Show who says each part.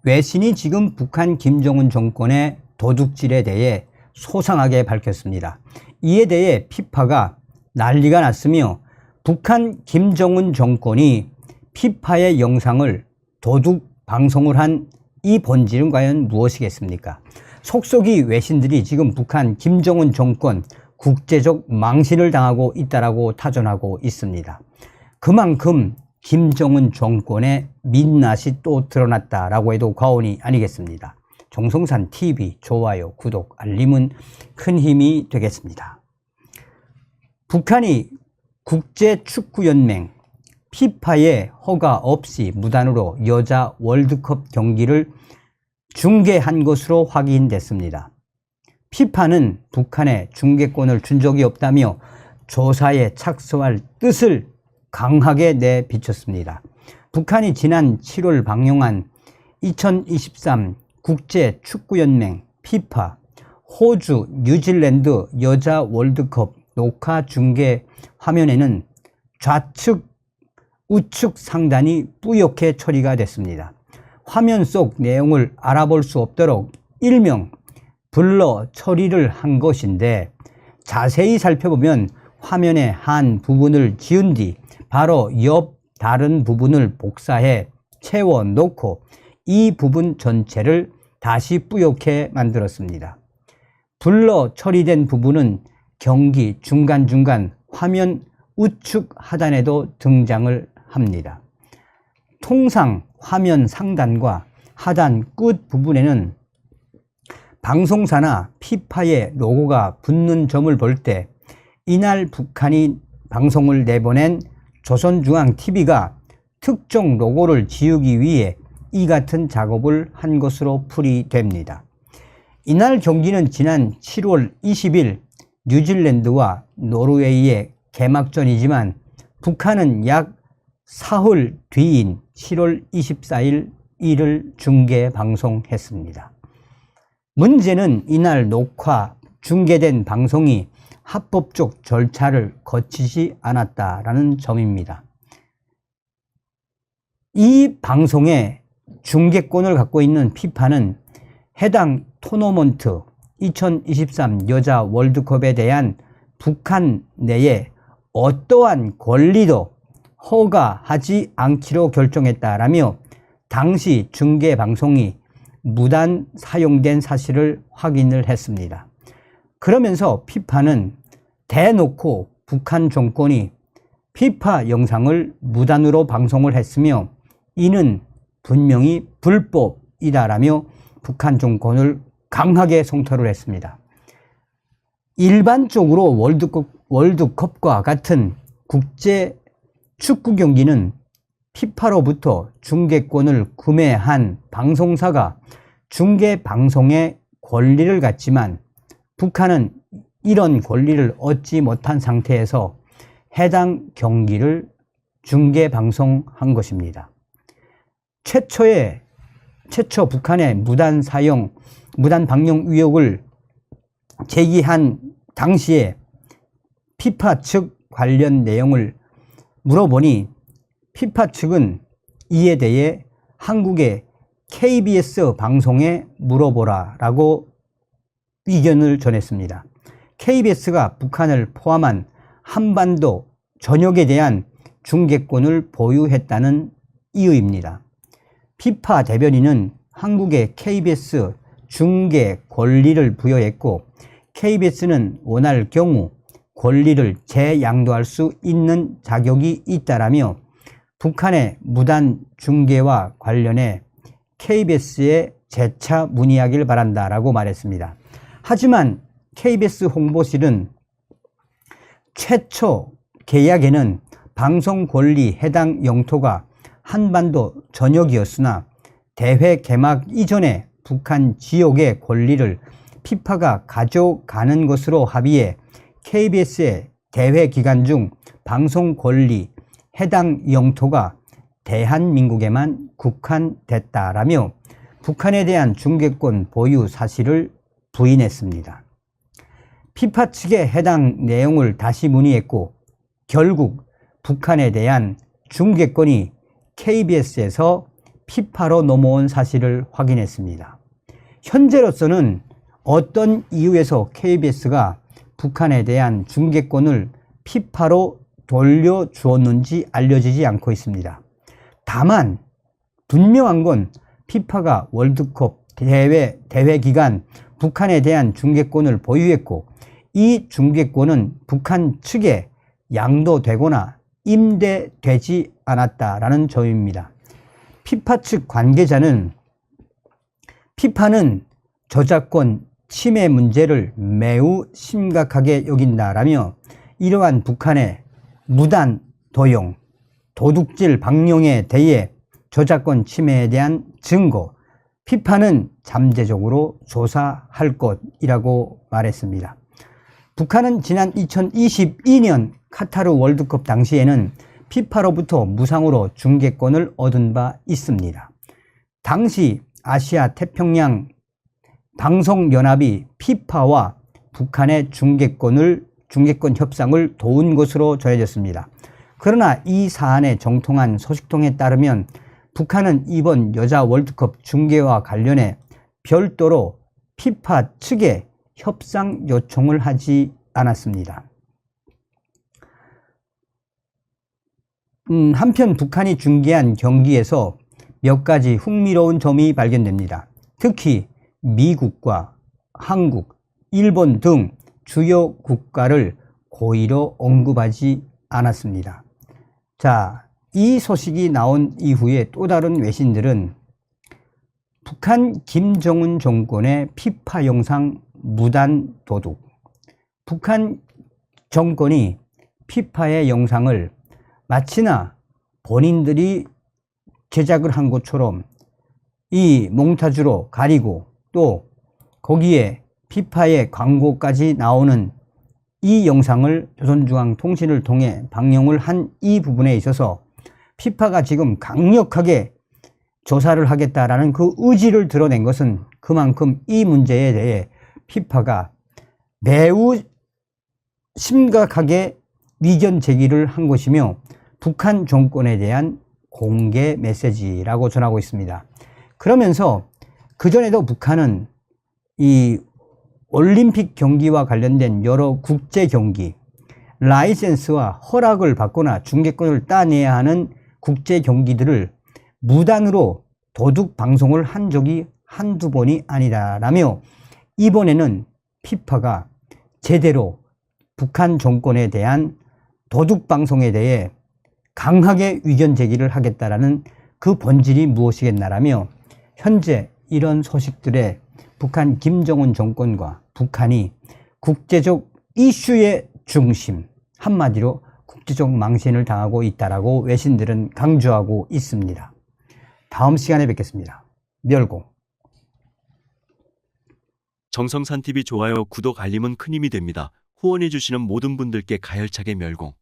Speaker 1: 외신이 지금 북한 김정은 정권의 도둑질에 대해 소상하게 밝혔습니다. 이에 대해 피파가 난리가 났으며 북한 김정은 정권이 피파의 영상을 도둑 방송을 한 이 본질은 과연 무엇이겠습니까? 속속이 외신들이 지금 북한 김정은 정권 국제적 망신을 당하고 있다라고 타전하고 있습니다. 그만큼 김정은 정권의 민낯이 또 드러났다라고 해도 과언이 아니겠습니다. 정성산 TV 좋아요, 구독, 알림은 큰 힘이 되겠습니다. 북한이 국제축구연맹 피파의 허가 없이 무단으로 여자 월드컵 경기를 중계한 것으로 확인됐습니다. 피파는 북한에 중계권을 준 적이 없다며 조사에 착수할 뜻을 강하게 내비쳤습니다. 북한이 지난 7월 방영한 2023 국제축구연맹 피파 호주 뉴질랜드 여자 월드컵 녹화 중계 화면에는 좌측 우측 상단이 뿌옇게 처리가 됐습니다. 화면 속 내용을 알아볼 수 없도록 일명 블러 처리를 한 것인데, 자세히 살펴보면 화면의 한 부분을 지운 뒤 바로 옆 다른 부분을 복사해 채워 놓고 이 부분 전체를 다시 뿌옇게 만들었습니다. 블러 처리된 부분은 경기 중간중간 화면 우측 하단에도 등장을 합니다. 통상 화면 상단과 하단 끝 부분에는 방송사나 피파의 로고가 붙는 점을 볼 때 이날 북한이 방송을 내보낸 조선중앙TV가 특정 로고를 지우기 위해 이 같은 작업을 한 것으로 풀이됩니다. 이날 경기는 지난 7월 20일 뉴질랜드와 노르웨이의 개막전이지만 북한은 약 사흘 뒤인 7월 24일 이를 중계 방송했습니다. 문제는 이날 녹화 중계된 방송이 합법적 절차를 거치지 않았다라는 점입니다. 이 방송의 중계권을 갖고 있는 피파는 해당 토너먼트 2023 여자 월드컵에 대한 북한 내에 어떠한 권리도 허가하지 않기로 결정했다라며 당시 중계 방송이 무단 사용된 사실을 확인을 했습니다. 그러면서 피파는 대놓고 북한 정권이 피파 영상을 무단으로 방송을 했으며 이는 분명히 불법이다라며 북한 정권을 강하게 성토를 했습니다. 일반적으로 월드컵과 같은 국제 축구 경기는 피파로부터 중계권을 구매한 방송사가 중계 방송의 권리를 갖지만 북한은 이런 권리를 얻지 못한 상태에서 해당 경기를 중계 방송한 것입니다. 최초 북한의 무단 방영 의혹을 제기한 당시에 피파 측 관련 내용을 물어보니 피파 측은 이에 대해 한국의 KBS 방송에 물어보라 라고 의견을 전했습니다. KBS가 북한을 포함한 한반도 전역에 대한 중계권을 보유했다는 이유입니다. 피파 대변인은 한국의 KBS 중계 권리를 부여했고 KBS는 원할 경우 권리를 재양도할 수 있는 자격이 있다라며 북한의 무단 중계와 관련해 KBS에 재차 문의하길 바란다라고 말했습니다. 하지만 KBS 홍보실은 최초 계약에는 방송 권리 해당 영토가 한반도 전역이었으나 대회 개막 이전에 북한 지역의 권리를 피파가 가져가는 것으로 합의해 KBS의 대회 기간 중 방송 권리 해당 영토가 대한민국에만 국한됐다라며 북한에 대한 중계권 보유 사실을 부인했습니다. 피파 측에 해당 내용을 다시 문의했고 결국 북한에 대한 중계권이 KBS에서 피파로 넘어온 사실을 확인했습니다. 현재로서는 어떤 이유에서 KBS가 북한에 대한 중계권을 피파로 돌려주었는지 알려지지 않고 있습니다. 다만 분명한 건 피파가 월드컵 대회 기간 북한에 대한 중계권을 보유했고, 이 중계권은 북한 측에 양도되거나 임대되지 않았다라는 점입니다. 피파 측 관계자는 피파는 저작권 침해 문제를 매우 심각하게 여긴다라며 이러한 북한의 무단 도용, 도둑질 방용에 대해 저작권 침해에 대한 증거, 피파는 잠재적으로 조사할 것이라고 말했습니다. 북한은 지난 2022년 카타르 월드컵 당시에는 피파로부터 무상으로 중계권을 얻은 바 있습니다. 당시 아시아 태평양 방송연합이 피파와 북한의 중계권 협상을 도운 것으로 전해졌습니다. 그러나 이 사안에 정통한 소식통에 따르면 북한은 이번 여자 월드컵 중계와 관련해 별도로 피파 측에 협상 요청을 하지 않았습니다. 한편 북한이 중계한 경기에서 몇 가지 흥미로운 점이 발견됩니다. 특히 미국과 한국, 일본 등 주요 국가를 고의로 언급하지 않았습니다. 자, 이 소식이 나온 이후에 또 다른 외신들은 북한 김정은 정권의 피파 영상 무단 도둑, 북한 정권이 피파의 영상을 마치나 본인들이 제작을 한 것처럼 이 몽타주로 가리고 또 거기에 피파의 광고까지 나오는 이 영상을 조선중앙통신을 통해 방영을 한 이 부분에 있어서 피파가 지금 강력하게 조사를 하겠다라는 그 의지를 드러낸 것은 그만큼 이 문제에 대해 피파가 매우 심각하게 의견 제기를 한 것이며 북한 정권에 대한 공개 메시지라고 전하고 있습니다. 그러면서 그전에도 북한은 이 올림픽 경기와 관련된 여러 국제 경기, 라이센스와 허락을 받거나 중계권을 따내야 하는 국제 경기들을 무단으로 도둑 방송을 한 적이 한두 번이 아니다라며 이번에는 피파가 제대로 북한 정권에 대한 도둑 방송에 대해 강하게 의견 제기를 하겠다라는 그 본질이 무엇이겠나라며 현재 이런 소식들에 북한 김정은 정권과 북한이 국제적 이슈의 중심, 한마디로 국제적 망신을 당하고 있다라고 외신들은 강조하고 있습니다. 다음 시간에 뵙겠습니다. 멸공.
Speaker 2: 정성산 TV 좋아요, 구독, 알림은 큰 힘이 됩니다. 후원해 주시는 모든 분들께 가열차게 멸공.